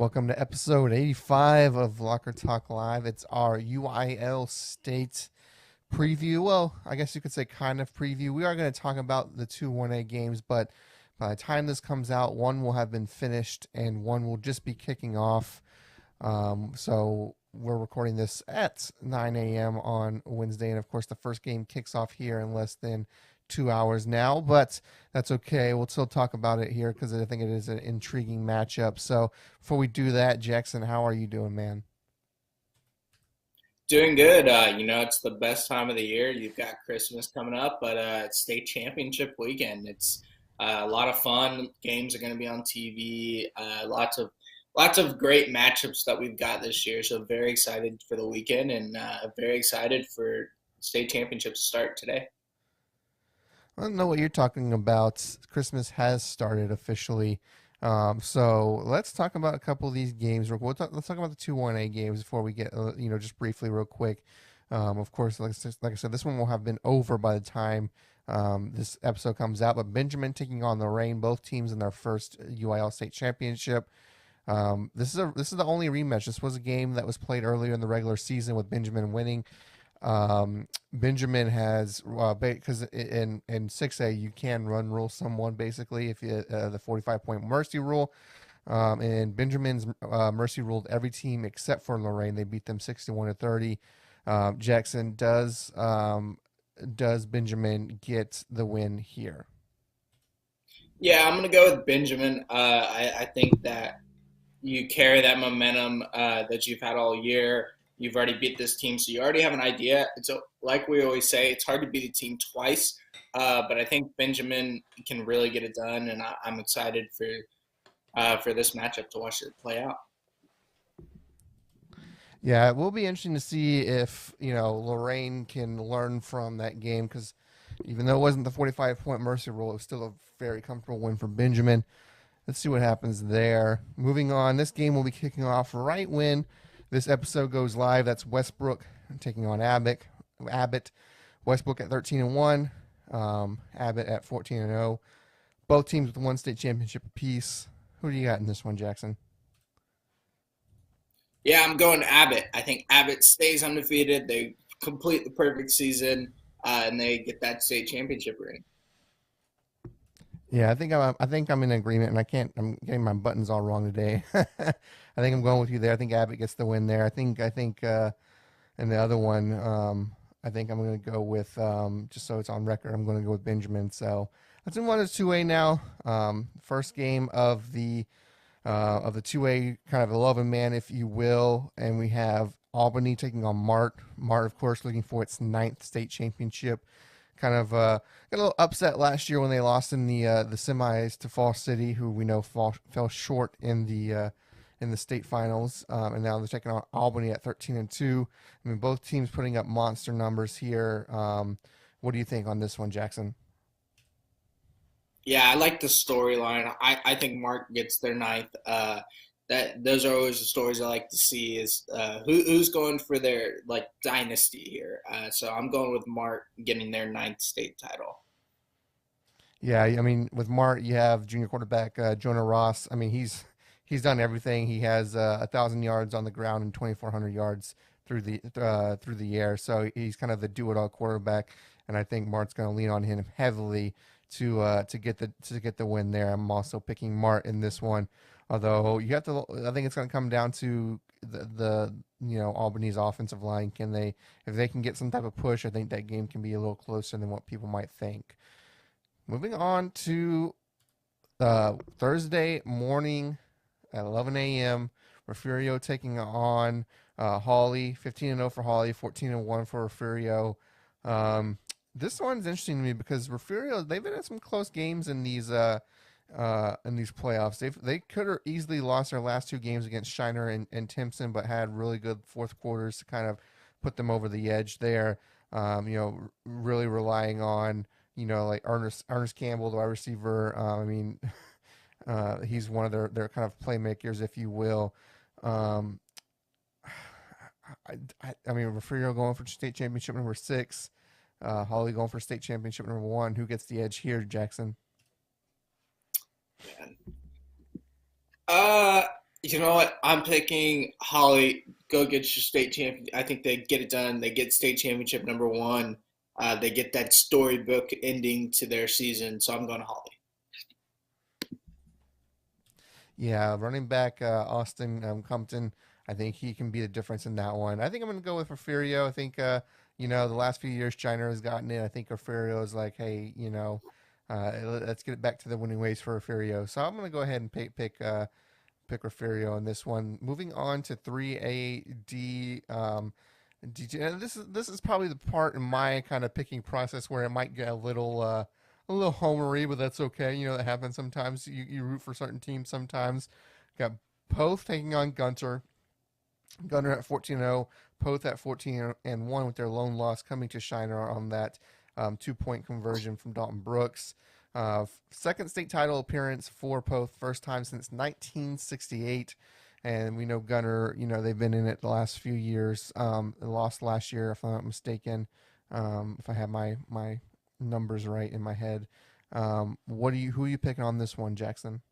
Welcome to episode 85 of Locker Talk Live. It's our UIL state preview. Well, I guess you could say kind of preview. We are going to talk about the two 1A games, but by the time this comes out, one will have been finished and one will just be kicking off. So we're recording this at 9 a.m. on Wednesday, and of course, the first game kicks off here in less than 2 hours now, but that's okay. We'll still talk about it here because I think it is an intriguing matchup. So before we do that, Jackson, how are you doing, man? Doing good. It's the best time of the year. You've got Christmas coming up, but it's state championship weekend. It's a lot of fun. Games are going to be on TV. Lots of great matchups that we've got this year. So very excited for the weekend and very excited for state championship to start today. I don't know what you're talking about. Christmas has started officially. So let's talk about a couple of these games. Let's talk about the two 1A games before we get, just briefly, real quick. Of course, like I said, this one will have been over by the time this episode comes out. But Benjamin taking on Lorraine, both teams in their first UIL state championship. This is the only rematch. This was a game that was played earlier in the regular season with Benjamin winning. Benjamin has because in 6A you can run rule someone basically if you the 45-point mercy rule. And Benjamin's mercy ruled every team except for Lorraine. They beat them 61-30. Jackson, does Benjamin get the win here? Yeah, I'm going to go with Benjamin. I think that you carry that momentum that you've had all year. You've already beat this team, so you already have an idea. So, like we always say, it's hard to beat a team twice, but I think Benjamin can really get it done, and I'm excited for this matchup to watch it play out. Yeah, it will be interesting to see if Lorraine can learn from that game because even though it wasn't the 45-point mercy rule, it was still a very comfortable win for Benjamin. Let's see what happens there. Moving on, this game will be kicking off right when this episode goes live. That's Westbrook taking on Abbott. Westbrook at 13-1, Abbott at 14-0. Both teams with one state championship apiece. Who do you got in this one, Jackson? Yeah, I'm going to Abbott. I think Abbott stays undefeated. They complete the perfect season, and they get that state championship ring. Yeah, I think I'm in agreement, and I'm getting my buttons all wrong today. I think I'm going with you there. I think Abbott gets the win there. I think, and the other one, I think I'm going to go with just so it's on record. I'm going to go with Benjamin. So let's move on to 2A now. First game of the 2A kind of 11 man, if you will, and we have Albany taking on Mart. Mart, of course, looking for its ninth state championship. Kind of got a little upset last year when they lost in the semis to Fall City, who we know fell short in the state finals, and now they're taking on Albany at 13-2. I mean, both teams putting up monster numbers here. What do you think on this one, Jackson? Yeah, I like the storyline. I think Mark gets their ninth. That those are always the stories I like to see. Is who's going for their like dynasty here? So I'm going with Mark getting their ninth state title. Yeah, I mean, with Mart, you have junior quarterback Jonah Ross. I mean, he's done everything. He has 1,000 yards on the ground and 2,400 yards through the air. So he's kind of the do-it-all quarterback, and I think Mart's going to lean on him heavily to get the win there. I'm also picking Mart in this one, although you have to. I think it's going to come down to the Albany's offensive line. If they can get some type of push, I think that game can be a little closer than what people might think. Moving on to Thursday morning at 11 a.m. Refugio taking on Hawley. 15-0 for Hawley, 14-1 for Refugio. This one's interesting to me because Refugio, they've been in some close games in these playoffs. They could have easily lost their last two games against Shiner and Timpson, but had really good fourth quarters to kind of put them over the edge there. Really relying on like Ernest Campbell, the wide receiver. I mean, he's one of their kind of playmakers, if you will. I mean, Refugio going for state championship number 6. Holly going for state championship number 1. Who gets the edge here, Jackson? Man. Uh, You know what? I'm picking Holly. Go get your state champion. I think they get it done. They get state championship number one. They get that storybook ending to their season. So I'm going to Holly. Yeah, running back Austin Compton. I think he can be the difference in that one. I think I'm going to go with Porfirio. I think the last few years China has gotten it. I think Porfirio is like, hey, let's get it back to the winning ways for Porfirio. So I'm going to go ahead and pick Porfirio on this one. Moving on to 3AD. And this is probably the part in my kind of picking process where it might get a little homery, but that's okay. That happens sometimes. You root for certain teams sometimes. Got Poth taking on Gunter. Gunter at 14-0, Poth at 14-1 with their lone loss coming to Shiner on that 2-point conversion from Dalton Brooks. Second state title appearance for Poth, first time since 1968. And we know Gunner, they've been in it the last few years. They lost last year, if I'm not mistaken, if I have my numbers right in my head. Who are you picking on this one, Jackson?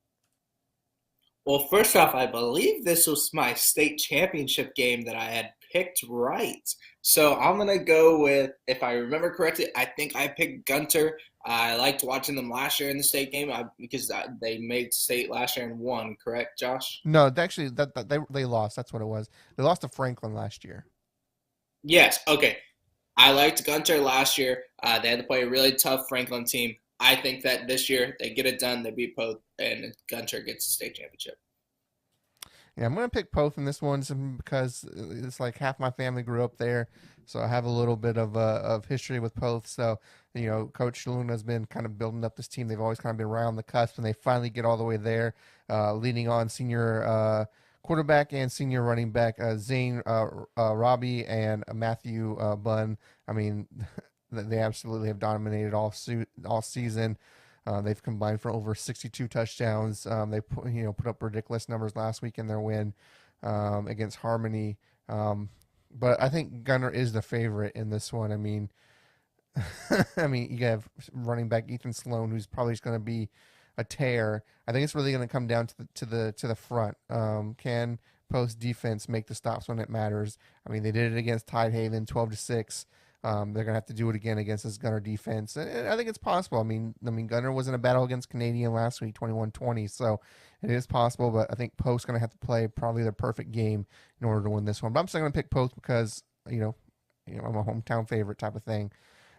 Well, first off, I believe this was my state championship game that I had picked right. So I'm going to go with, if I remember correctly, I think I picked Gunter. I liked watching them last year in the state game because they made state last year and won, correct, Josh? No, actually, they lost. That's what it was. They lost to Franklin last year. Yes. Okay. I liked Gunter last year. They had to play a really tough Franklin team. I think that this year they get it done. They beat Poth, and Gunter gets the state championship. Yeah, I'm gonna pick Poth in this one because it's like half my family grew up there, so I have a little bit of history with Poth. So Coach Luna's been kind of building up this team. They've always kind of been right on the cusp, and they finally get all the way there, leading on senior quarterback and senior running back Zane Robbie and Matthew Bunn. I mean, they absolutely have dominated all season. They've combined for over 62 touchdowns. They put up ridiculous numbers last week in their win against Harmony. But I think Gunner is the favorite in this one. I mean, you have running back Ethan Sloan, who's probably just going to be a tear. I think it's really going to come down to the front. Can post defense make the stops when it matters? I mean, they did it against Tidehaven, 12-6. They're gonna have to do it again against this Gunner defense, and I think it's possible. I mean, Gunner was in a battle against Canadian last week, 21-20, so it is possible. But I think Post's gonna have to play probably their perfect game in order to win this one. But I'm still gonna pick Post because I'm a hometown favorite type of thing.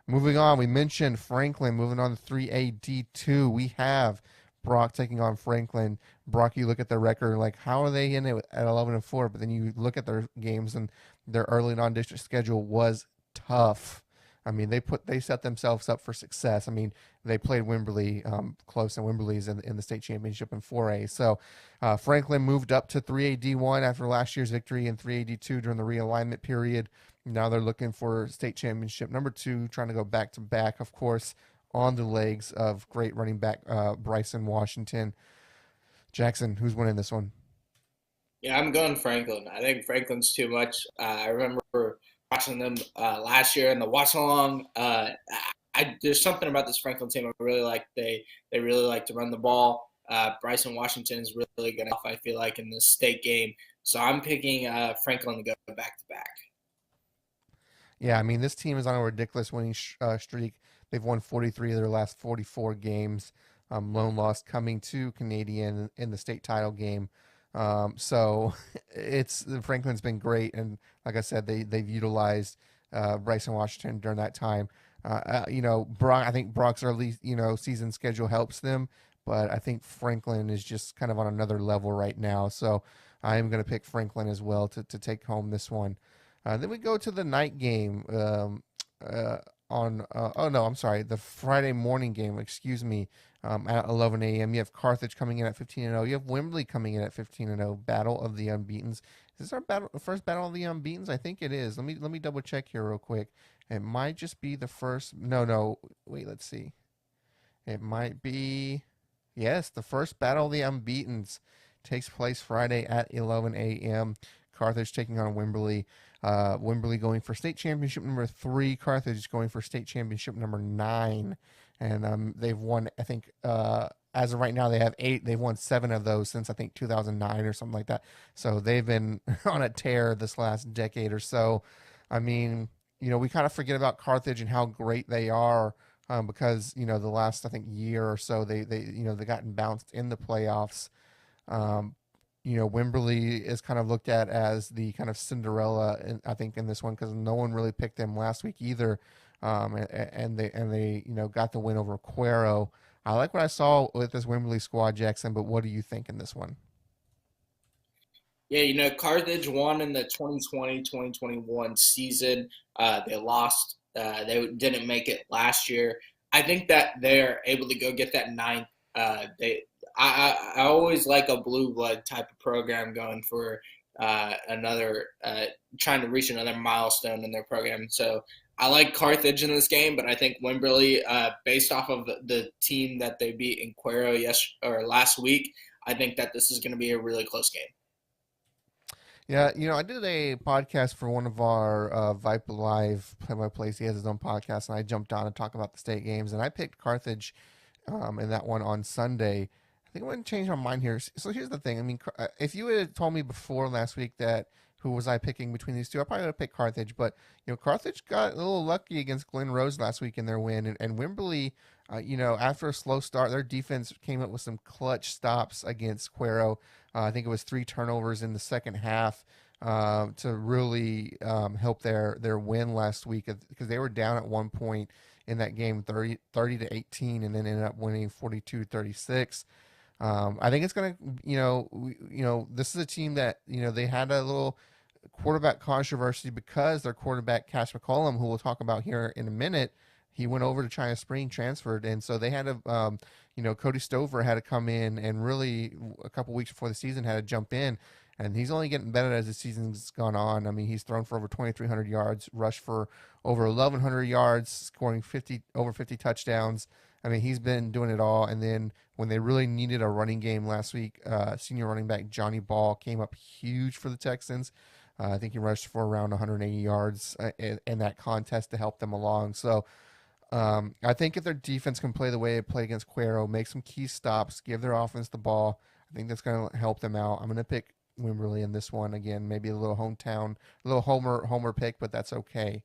Moving on, we mentioned Franklin. Moving on to 3AD2, we have Brock taking on Franklin. Brock, you look at their record, like how are they in it at 11-4? But then you look at their games and their early non-district schedule was tough. I mean, they set themselves up for success. I mean, they played Wimberley close, and Wimberley's in the state championship in 4A. So Franklin moved up to 3AD1 after last year's victory in 3AD2 during the realignment period. Now they're looking for state championship number 2, trying to go back to back, of course, on the legs of great running back Bryson Washington. Jackson, who's winning this one? Yeah, I'm going Franklin. I think Franklin's too much. I remember watching them last year in the watch along. There's something about this Franklin team I really like. They really like to run the ball. Bryson Washington is really good off, I feel like, in this state game. So I'm picking Franklin to go back to back. Yeah, I mean, this team is on a ridiculous winning streak. They've won 43 of their last 44 games. Lone loss coming to Canadian in the state title game. So it's Franklin's been great, and like I said, they've utilized Bryson Washington during that time. Brock. I think Brock's early season schedule helps them, but I think Franklin is just kind of on another level right now. So I am going to pick Franklin as well to take home this one. Then we go to the night game on. Oh no, I'm sorry, the Friday morning game. Excuse me. At 11 a.m. You have Carthage coming in at 15-0. You have Wimberley coming in at 15-0. Battle of the Unbeatens. Is this our first battle of the Unbeatens? I think it is. Let me double check here real quick. It might just be the first. No. Wait, let's see. It might be. Yes, the first battle of the Unbeatens takes place Friday at 11 a.m. Carthage taking on Wimberley. Wimberley going for state championship number 3. Carthage going for state championship number 9. and they've won. I think as of right now, they have 8. They've won 7 of those since I think 2009 or something like that. So they've been on a tear this last decade or so. I mean, we kind of forget about Carthage and how great they are. Because the last I think year or so they gotten bounced in the playoffs. um, Wimberley is kind of looked at as the kind of Cinderella, I think, in this one because no one really picked them last week either, and they got the win over Cuero. I like what I saw with this Wimberley squad, Jackson. But what do you think in this one? Yeah, Carthage won in the 2020-2021 season. They lost. They didn't make it last year. I think that they're able to go get that ninth. I always like a blue blood type of program going for another, trying to reach another milestone in their program. So I like Carthage in this game, but I think Wimberley, based off of the team that they beat in Cuero last week, I think that this is going to be a really close game. Yeah, I did a podcast for one of our VYPE Live play-by-plays. He has his own podcast, and I jumped on to talk about the state games, and I picked Carthage in that one on Sunday. I think I'm going to change my mind here. So here's the thing. I mean, if you had told me before last week that who was I picking between these two, I probably would have picked Carthage. But Carthage got a little lucky against Glen Rose last week in their win, and Wimberley, after a slow start, their defense came up with some clutch stops against Cuero. I think it was 3 turnovers in the second half to really help their win last week because they were down at one point in that game 30-18 and then ended up winning 42-36. I think it's going to, this is a team that, they had a little quarterback controversy because their quarterback, Cash McCollum, who we'll talk about here in a minute, he went over to China Spring, transferred. And so they had to, Cody Stover had to come in and really a couple weeks before the season had to jump in. And he's only getting better as the season's gone on. I mean, he's thrown for over 2,300 yards, rushed for over 1,100 yards, scoring over 50 touchdowns. I mean, he's been doing it all. And then when they really needed a running game last week, senior running back Johnny Ball came up huge for the Texans. I think he rushed for around 180 yards in that contest to help them along. So I think if their defense can play the way they play against Cuero, make some key stops, give their offense the ball, I think that's going to help them out. I'm going to pick Wimberley in this one again. Maybe a little hometown, a little homer pick, but that's okay.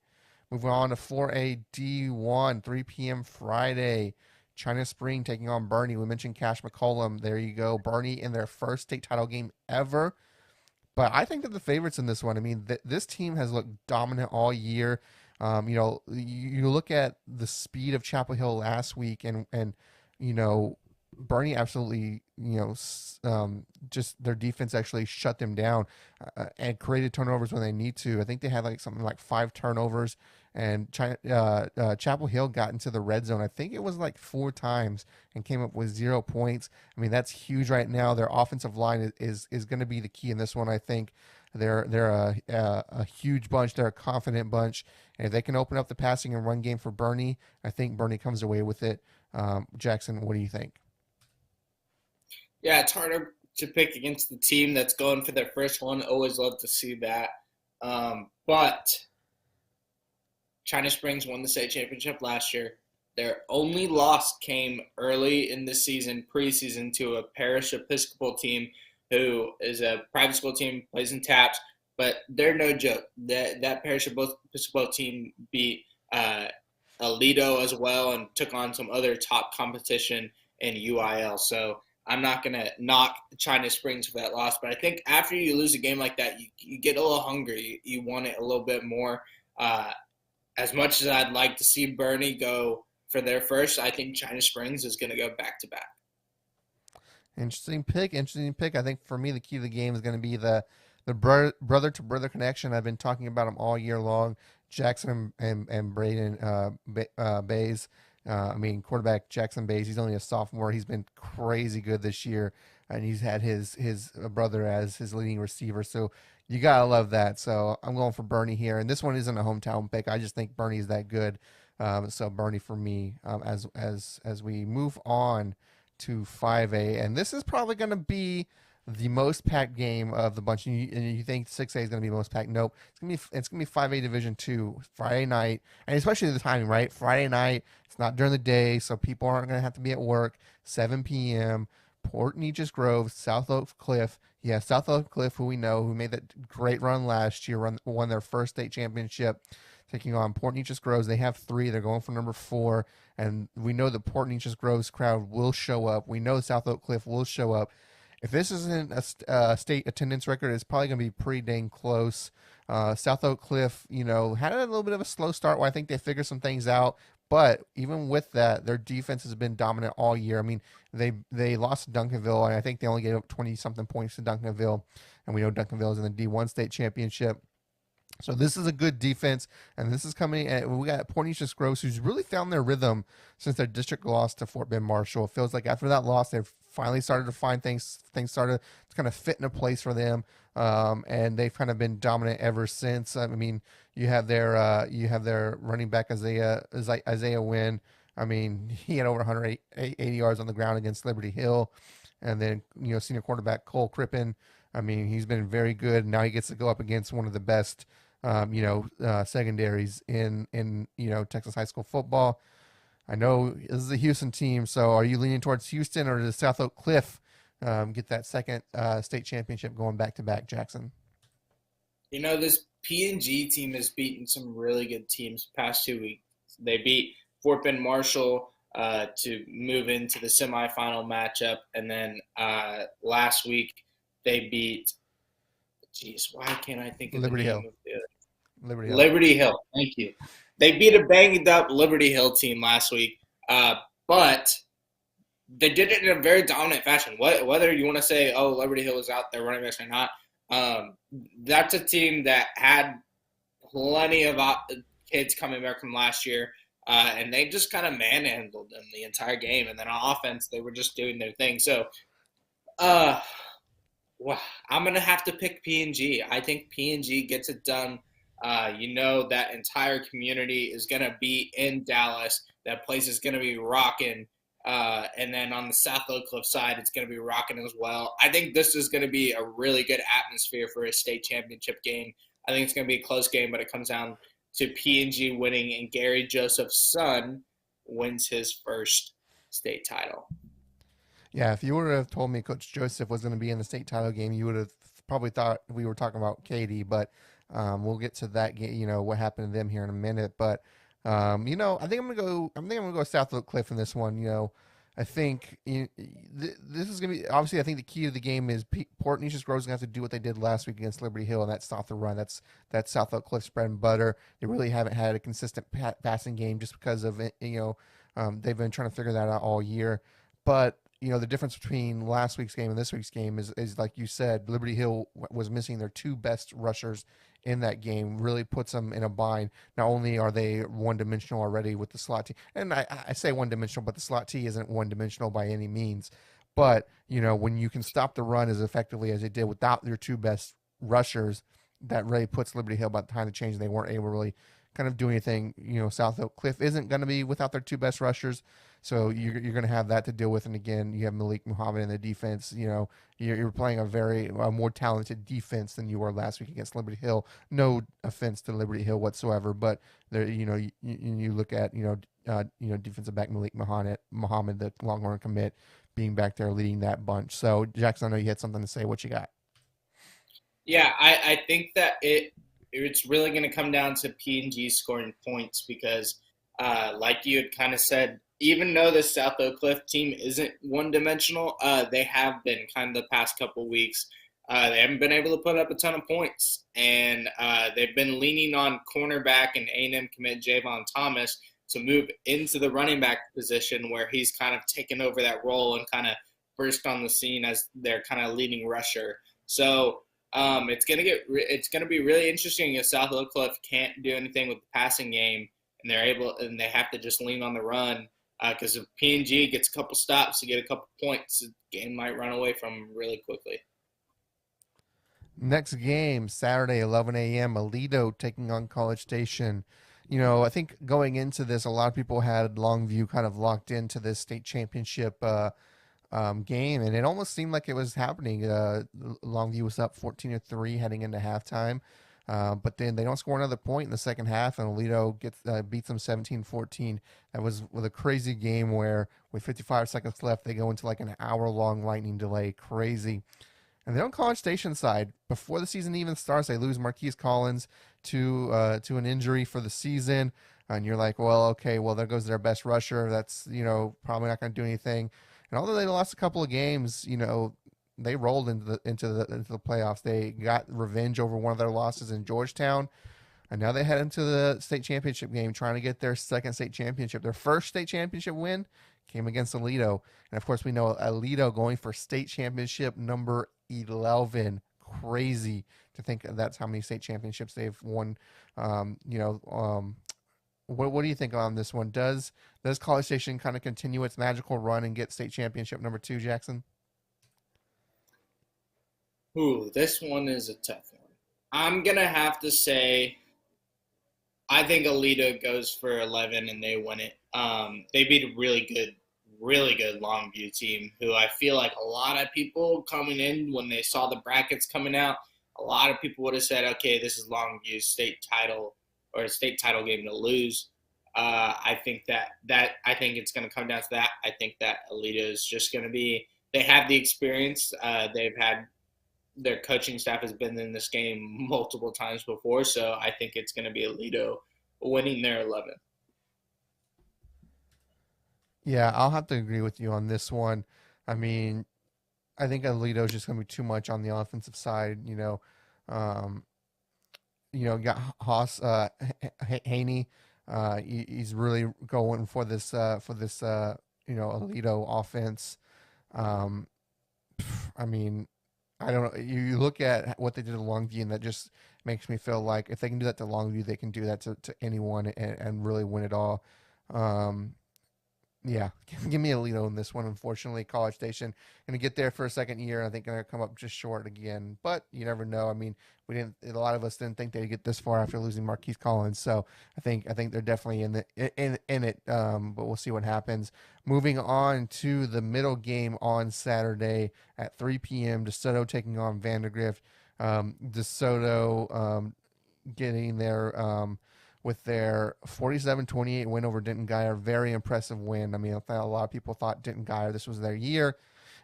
Moving on to 4A D1, 3 p.m. Friday. China Spring taking on Bernie. We mentioned Cash McCollum. There you go. Bernie in their first state title game ever. But I think that the favorites in this one. I mean, this team has looked dominant all year. You look at the speed of Chapel Hill last week, and you know, Bernie absolutely, just their defense actually shut them down and created turnovers when they need to. I think they had like something like 5 turnovers, and Chapel Hill got into the red zone. I think it was like 4 times and came up with 0 points. I mean, that's huge right now. Their offensive line is going to be the key in this one. I think they're a huge bunch. They're a confident bunch, and if they can open up the passing and run game for Bernie, I think Bernie comes away with it. Jackson, what do you think? Yeah, it's harder to pick against the team that's going for their first one. Always love to see that. But China Springs won the state championship last year. Their only loss came early in the season, preseason, to a parish Episcopal team who is a private school team, plays in TAPS, but they're no joke. That parish Episcopal team beat Alito as well and took on some other top competition in UIL. So I'm not going to knock China Springs for that loss, but I think after you lose a game like that, you get a little hungry. You want it a little bit more. As much as I'd like to see Bernie go for their first, I think China Springs is going to go back to back. Interesting pick. Interesting pick. I think for me, the key to the game is going to be the brother to brother connection. I've been talking about them all year long. Jackson and Braden Bays. I mean, quarterback Jackson Bays. He's only a sophomore. He's been crazy good this year, and he's had his brother as his leading receiver. So you gotta love that. So I'm going for Bernie here, and this one isn't a hometown pick. I just think Bernie's that good. So Bernie for me. As we move on to 5A, and this is probably going to be the most packed game of the bunch. And you think 6A is going to be most packed? Nope. It's gonna be 5A Division Two Friday night, and especially the timing, right? Friday night. It's not during the day, so people aren't going to have to be at work. 7 p.m. Port Neches Grove, South Oak Cliff. Yeah, South Oak Cliff, who we know, who made that great run last year, won their first state championship, taking on Port Neches Groves. They have three. They're going for number four, and we know the Port Neches Groves crowd will show up. We know South Oak Cliff will show up. If this isn't a state attendance record, it's probably going to be pretty dang close. South Oak Cliff, had a little bit of a slow start where I think they figured some things out. But even with that, their defense has been dominant all year. I mean, they lost to Duncanville, and I think they only gave up 20 something points to Duncanville. And we know Duncanville is in the D1 state championship. So this is a good defense, and this is coming. We got Port Neches Groves, who's really found their rhythm since their district loss to Fort Bend Marshall. It feels like after that loss, they've finally started to find things. Things started to kind of fit in a place for them, and they've kind of been dominant ever since. I mean, you have their running back Isaiah Wynn. I mean, he had over 180 yards on the ground against Liberty Hill, and then senior quarterback Cole Crippen. I mean, he's been very good. Now he gets to go up against one of the best secondaries in Texas high school football. I know this is a Houston team, so are you leaning towards Houston, or does South Oak Cliff get that second state championship going back to back, Jackson? This P&G team has beaten some really good teams the past 2 weeks. They beat Fort Bend Marshall to move into the semifinal matchup, and then last week they beat. Jeez, why can't I think of Liberty the Hill. name of the Liberty Hill. Liberty Hill? Thank you. They beat a banged up Liberty Hill team last week, but they did it in a very dominant fashion. Whether you want to say, "Oh, Liberty Hill is out there running backs" or not, that's a team that had plenty of kids coming back from last year, and they just kind of manhandled them the entire game. And then on offense, they were just doing their thing. So, well, I'm gonna have to pick P&G. I think P&G gets it done. That entire community is gonna be in Dallas. That place is gonna be rocking. And then on the South Oak Cliff side, it's going to be rocking as well. I think this is going to be a really good atmosphere for a state championship game. I think it's going to be a close game, but it comes down to P&G winning, and Gary Joseph's son wins his first state title. Yeah, if you would have told me Coach Joseph was going to be in the state title game, you would have probably thought we were talking about Katie. But we'll get to that game. What happened to them here in a minute. But I think I'm gonna go. I think I'm gonna go South Oak Cliff in this one. I think this is gonna be obviously. I think the key to the game is Port Neches Groves gonna have to do what they did last week against Liberty Hill, and that's stop the run. That's South Oak Cliff's bread and butter. They really haven't had a consistent passing game just because of it. They've been trying to figure that out all year. But the difference between last week's game and this week's game is like you said, Liberty Hill was missing their two best rushers in that game. Really puts them in a bind. Not only are they one dimensional already with the slot T, and I say one dimensional, but the slot T isn't one dimensional by any means. But when you can stop the run as effectively as they did without your two best rushers, that really puts Liberty Hill by the time the change. They weren't able to really kind of do anything. South Oak Cliff isn't going to be without their two best rushers. So you're going to have that to deal with, and again, you have Malik Muhammad in the defense. You're playing a more talented defense than you were last week against Liberty Hill. No offense to Liberty Hill whatsoever, but there, you look at defensive back Malik Muhammad, the Longhorn commit, being back there leading that bunch. So Jackson, I know you had something to say. What you got? Yeah, I think that it's really going to come down to P&G scoring points because, like you had kind of said, even though the South Oak Cliff team isn't one-dimensional, they have been kind of the past couple weeks. They haven't been able to put up a ton of points, and they've been leaning on cornerback and A&M commit Javon Thomas to move into the running back position where he's kind of taken over that role and kind of burst on the scene as their kind of leading rusher. So it's gonna be really interesting if South Oak Cliff can't do anything with the passing game, and they have to just lean on the run. Because if P&G gets a couple stops to get a couple points, the game might run away from them really quickly. Next game, Saturday, 11 a.m., Aledo taking on College Station. I think going into this, a lot of people had Longview kind of locked into this state championship game, and it almost seemed like it was happening. Longview was up 14-3 heading into halftime, but then they don't score another point in the second half, and Alito beats them 17-14. That was with a crazy game where, with 55 seconds left, they go into like an hour-long lightning delay. Crazy. And then on College Station side, before the season even starts, they lose Marquise Collins to an injury for the season. And you're like, well, okay, well, there goes their best rusher. That's, probably not going to do anything. And although they lost a couple of games, they rolled into the playoffs. They got revenge over one of their losses in Georgetown, and now they head into the state championship game, trying to get their second state championship. Their first state championship win came against Alito, and of course we know Alito going for state championship number 11. Crazy to think that's how many state championships they've won. What do you think on this one? Does College Station kind of continue its magical run and get state championship number 2, Jackson? Ooh, this one is a tough one. I'm gonna have to say I think Alita goes for 11 and they win it. They beat a really good Longview team who I feel like a lot of people coming in when they saw the brackets coming out, a lot of people would have said, okay, this is Longview's state title or a state title game to lose. I think I think it's going to come down to that. I think that Alita is just going to be. They have the experience. They've had their coaching staff has been in this game multiple times before, so I think it's going to be Alito winning their 11. Yeah, I'll have to agree with you on this one. I mean, I think Alito's just going to be too much on the offensive side. Um, you got Haas Haney. He's really going for this Alito offense. Um, I mean, I don't know. You look at what they did to Longview, and that just makes me feel like if they can do that to Longview, they can do that to anyone and really win it all. Um, yeah, give me Alito in this one. Unfortunately, College Station going to get there for a second year. I think going to come up just short again, but you never know. I mean, we didn't. A lot of us didn't think they'd get this far after losing Marquise Collins. So I think they're definitely in it. But we'll see what happens. Moving on to the middle game on Saturday at 3 p.m. DeSoto taking on Vandergrift. DeSoto getting their with their 47-28 win over Denton Guyer. Very impressive win. I mean, I thought a lot of people thought Denton Guyer, this was their year.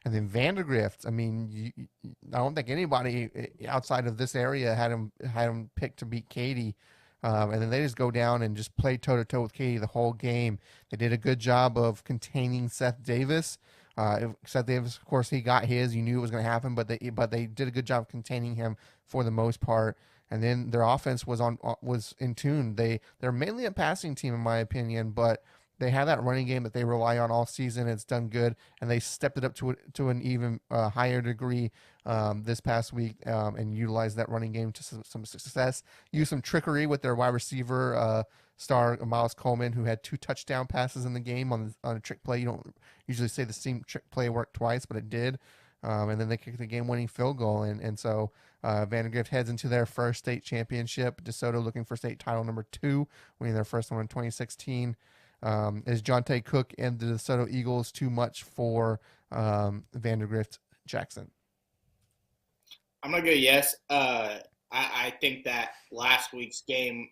And then Vandergrift, I mean, I don't think anybody outside of this area had him picked to beat Katy. And then they just go down and just play toe-to-toe with Katy the whole game. They did a good job of containing Seth Davis. Seth Davis, of course, he got his. You knew it was going to happen, but they did a good job containing him for the most part. And then their offense was in tune. They're mainly a passing team in my opinion, but they have that running game that they rely on all season. It's done good, and they stepped it up to an even higher degree this past week and utilized that running game to some success. Used some trickery with their wide receiver star Miles Coleman, who had 2 touchdown passes in the game on a trick play. You don't usually say the same trick play worked twice, but it did. And then they kicked the game-winning field goal, and so Vandergrift heads into their first state championship. DeSoto looking for state title number 2, winning their first one in 2016. Is Jonte Cook and the DeSoto Eagles too much for Vandergrift, Jackson? I'm gonna go yes. I think that last week's game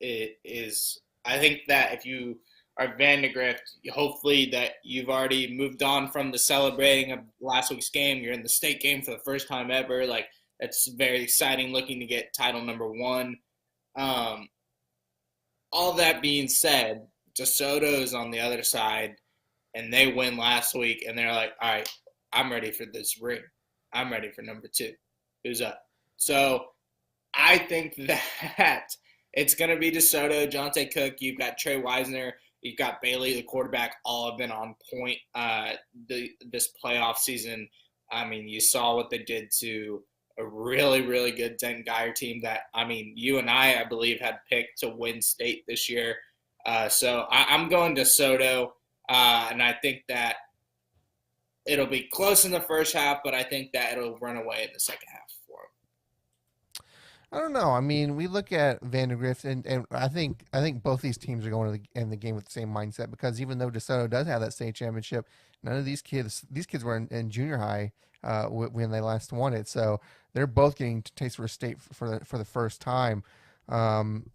it is. I think that if you are Vandegrift, hopefully that you've already moved on from the celebrating of last week's game. You're in the state game for the first time ever. Like that's very exciting. Looking to get title number 1. All that being said, DeSoto is on the other side, and they win last week, and they're like, all right, I'm ready for this ring. I'm ready for number 2. Who's up? So I think that it's going to be DeSoto, Jonte Cook. You've got Trey Wisner. You've got Bailey, the quarterback. All have been on point this playoff season. I mean, you saw what they did to a really, really good Denton Guyer team that, I mean, you and I believe, had picked to win state this year. So I'm going DeSoto, and I think that it'll be close in the first half, but I think that it'll run away in the second half for them. I don't know. I mean, we look at Vandergrift, and I think both these teams are going to in the game with the same mindset because even though DeSoto does have that state championship, none of these kids were in junior high when they last won it, so they're both getting to taste for a state for the first time. Um,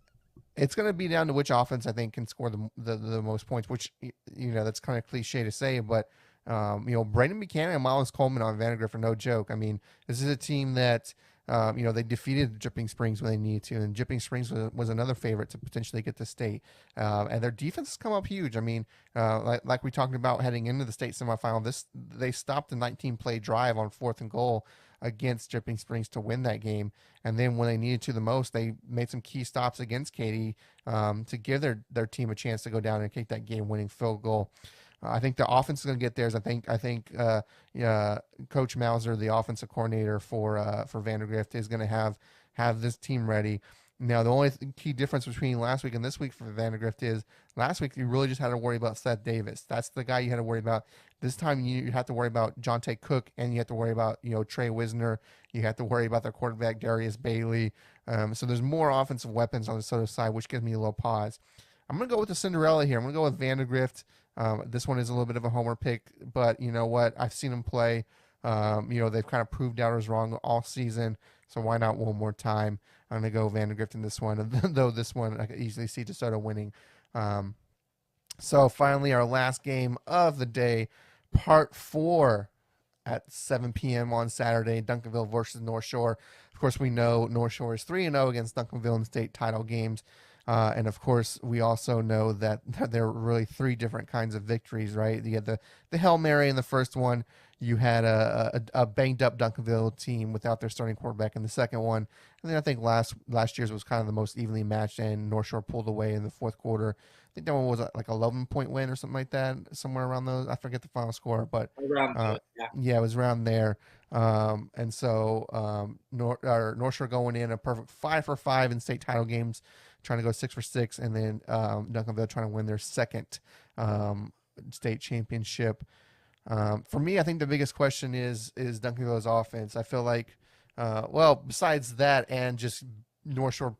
it's going to be down to which offense I think can score the most points, which that's kind of cliche to say, but Braden Buchanan and Miles Coleman on Vandergrift are no joke. I mean, this is a team that they defeated Dripping Springs when they needed to, and Dripping Springs was another favorite to potentially get to state. And their defense has come up huge. I mean, like we talked about heading into the state semifinal, they stopped the 19-play drive on 4th and goal against Dripping Springs to win that game. And then when they needed to the most, they made some key stops against Katy to give their team a chance to go down and kick that game-winning field goal. I think the offense is going to get theirs. I think Coach Mauser, the offensive coordinator for Vandergrift, is going to have this team ready. Now, the only key difference between last week and this week for Vandergrift is last week you really just had to worry about Seth Davis. That's the guy you had to worry about. This time you have to worry about Jonte Cook, and you have to worry about Trey Wisner. You have to worry about their quarterback Darius Bailey. So there's more offensive weapons on the Soto side, which gives me a little pause. I'm going to go with the Cinderella here. I'm going to go with Vandergrift. This one is a little bit of a homer pick, but you know what? I've seen them play. They've kind of proved doubters wrong all season, so why not one more time? I'm going to go Vandergrift in this one, though this one I could easily see DeSoto winning. So finally, our last game of the day, part 4 at 7 p.m. on Saturday, Duncanville versus North Shore. Of course, we know North Shore is 3-0 against Duncanville in state title games. And of course, we also know that there are really 3 different kinds of victories, right? You had the Hail Mary in the first one. You had a banged up Duncanville team without their starting quarterback in the second one. And then I think last year's was kind of the most evenly matched, and North Shore pulled away in the fourth quarter. I think that one was like 11-point win or something like that, somewhere around those. I forget the final score, but Around yeah. yeah, it was around there. And so North Shore going in a perfect 5 for 5 in state title games, trying to go 6 for 6, and then Duncanville trying to win their second state championship. For me, I think the biggest question is Duncanville's offense. I feel like, besides that and just North Shore,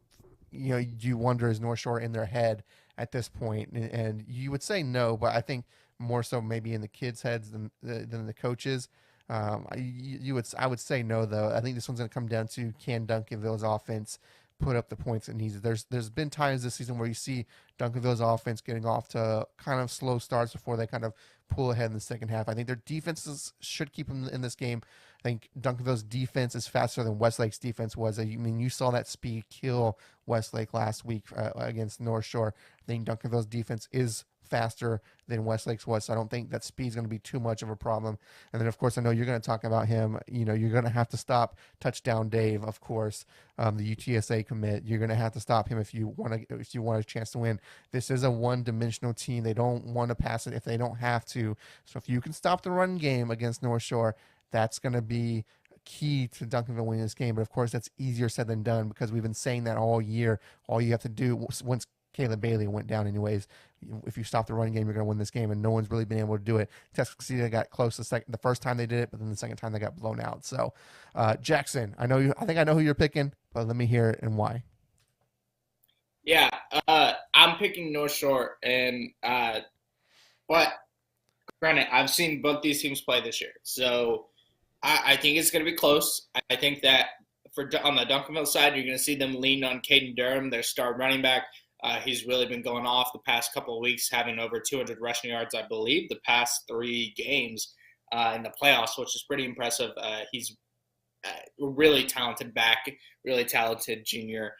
you wonder, is North Shore in their head at this point? And you would say no, but I think more so maybe in the kids' heads than the coaches. I would say no, though. I think this one's going to come down to, can Duncanville's offense put up the points it needs. There's been times this season where you see Duncanville's offense getting off to kind of slow starts before they kind of pull ahead in the second half. I think their defenses should keep them in this game. I think Duncanville's defense is faster than Westlake's defense was. I mean, you saw that speed kill Westlake last week against North Shore. I think Duncanville's defense is faster than Westlake's was, so I don't think that speed is going to be too much of a problem. And then, of course, I know you're going to talk about him. You're going to have to stop Touchdown Dave, of course, the UTSA commit. You're going to have to stop him if you want a chance to win. This is a one-dimensional team. They don't want to pass it if they don't have to. So if you can stop the run game against North Shore, that's going to be key to Duncanville winning this game. But of course, that's easier said than done because we've been saying that all year. All you have to do once Caleb Bailey went down anyways, if you stop the running game, you're going to win this game, and no one's really been able to do it. Tuscaloosa got close the first time they did it, but then the second time they got blown out. So, Jackson, I think I know who you're picking, but let me hear it and why. Yeah, I'm picking North Shore, and but granted, I've seen both these teams play this year, so I think it's going to be close. I think that on the Duncanville side, you're going to see them lean on Caden Durham, their star running back. He's really been going off the past couple of weeks, having over 200 rushing yards, I believe, the past 3 games in the playoffs, which is pretty impressive. He's a really talented back, really talented junior.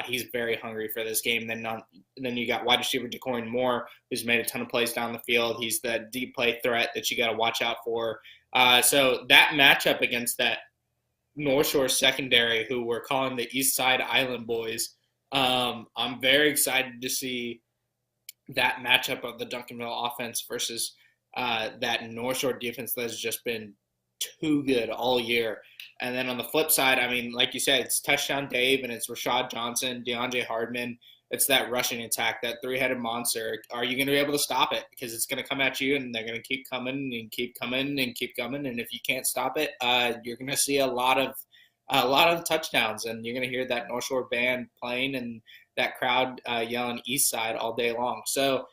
He's very hungry for this game. Then you got wide receiver DeCorin Moore, who's made a ton of plays down the field. He's the deep play threat that you got to watch out for. So that matchup against that North Shore secondary, who we're calling the East Side Island Boys, I'm very excited to see that matchup of the Duncanville offense versus that North Shore defense that has just been too good all year. And then on the flip side, I mean, like you said, it's Touchdown Dave and it's Rashad Johnson, DeAndre Hardman. It's that rushing attack, that 3-headed monster. Are you going to be able to stop it? Because it's going to come at you, and they're going to keep coming and keep coming and keep coming. And if you can't stop it, you're going to see a lot of a lot of touchdowns, and you're going to hear that North Shore band playing and that crowd yelling East Side all day long. So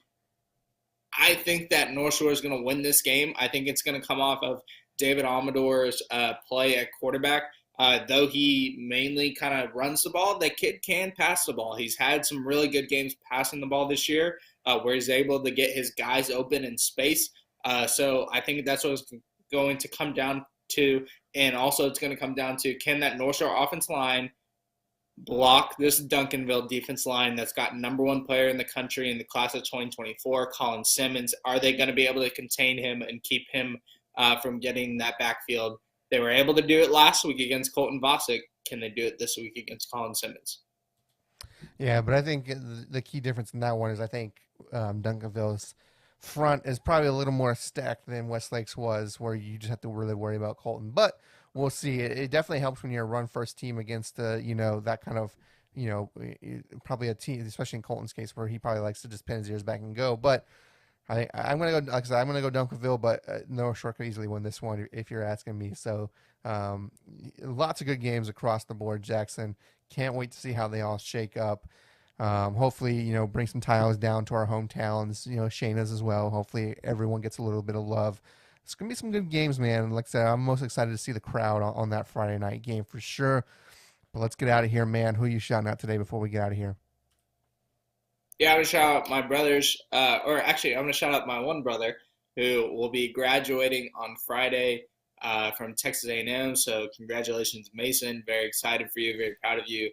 I think that North Shore is going to win this game. I think it's going to come off of David Amador's play at quarterback. Though he mainly kind of runs the ball, the kid can pass the ball. He's had some really good games passing the ball this year, where he's able to get his guys open in space. So I think that's what it's going to come down to. And also, it's going to come down to, can that North Shore offense line block this Duncanville defense line that's got number one player in the country in the class of 2024, Colin Simmons? Are they going to be able to contain him and keep him from getting that backfield? They were able to do it last week against Colton Vosick. Can they do it this week against Colin Simmons? Yeah, but I think the key difference in that one is I think Duncanville's front is probably a little more stacked than Westlake's was, where you just have to really worry about Colton. But we'll see. It definitely helps when you're a run first team against that kind of probably a team, especially in Colton's case, where he probably likes to just pin his ears back and go. But I'm gonna go. Like I said, I'm gonna go Duncanville, but North Shore could easily win this one if you're asking me. So lots of good games across the board. Jackson, can't wait to see how they all shake up. Hopefully, bring some tiles down to our hometowns. Shayna's as well. Hopefully, everyone gets a little bit of love. It's gonna be some good games, man. Like I said, I'm most excited to see the crowd on that Friday night game for sure. But let's get out of here, man. Who are you shouting out today before we get out of here? Yeah, I'm gonna shout out my brothers, or actually, I'm gonna shout out my one brother who will be graduating on Friday from Texas A&M. So congratulations, Mason. Very excited for you. Very proud of you.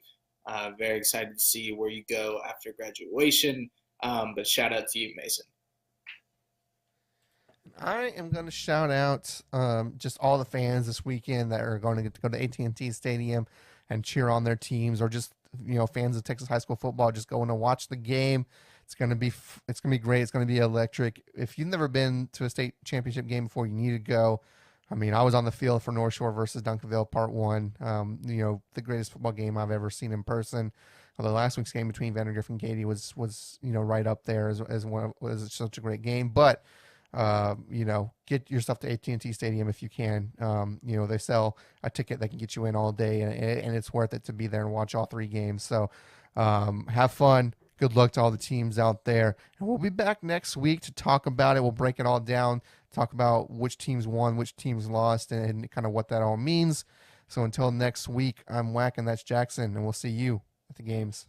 Very excited to see where you go after graduation. But shout out to you, Mason. I am going to shout out just all the fans this weekend that are going to get to go to AT&T Stadium and cheer on their teams, or just fans of Texas high school football just going to watch the game. It's gonna be great. It's gonna be electric. If you've never been to a state championship game before, you need to go. I mean, I was on the field for North Shore versus Duncanville Part One. The greatest football game I've ever seen in person. Although last week's game between Vandergrift and Katy was right up there as one was such a great game. But get yourself to AT&T Stadium if you can. They sell a ticket that can get you in all day, and it's worth it to be there and watch all three games. So have fun. Good luck to all the teams out there. And we'll be back next week to talk about it. We'll break it all down, talk about which teams won, which teams lost, and kind of what that all means. So until next week, I'm Wac and that's Jackson, and we'll see you at the games.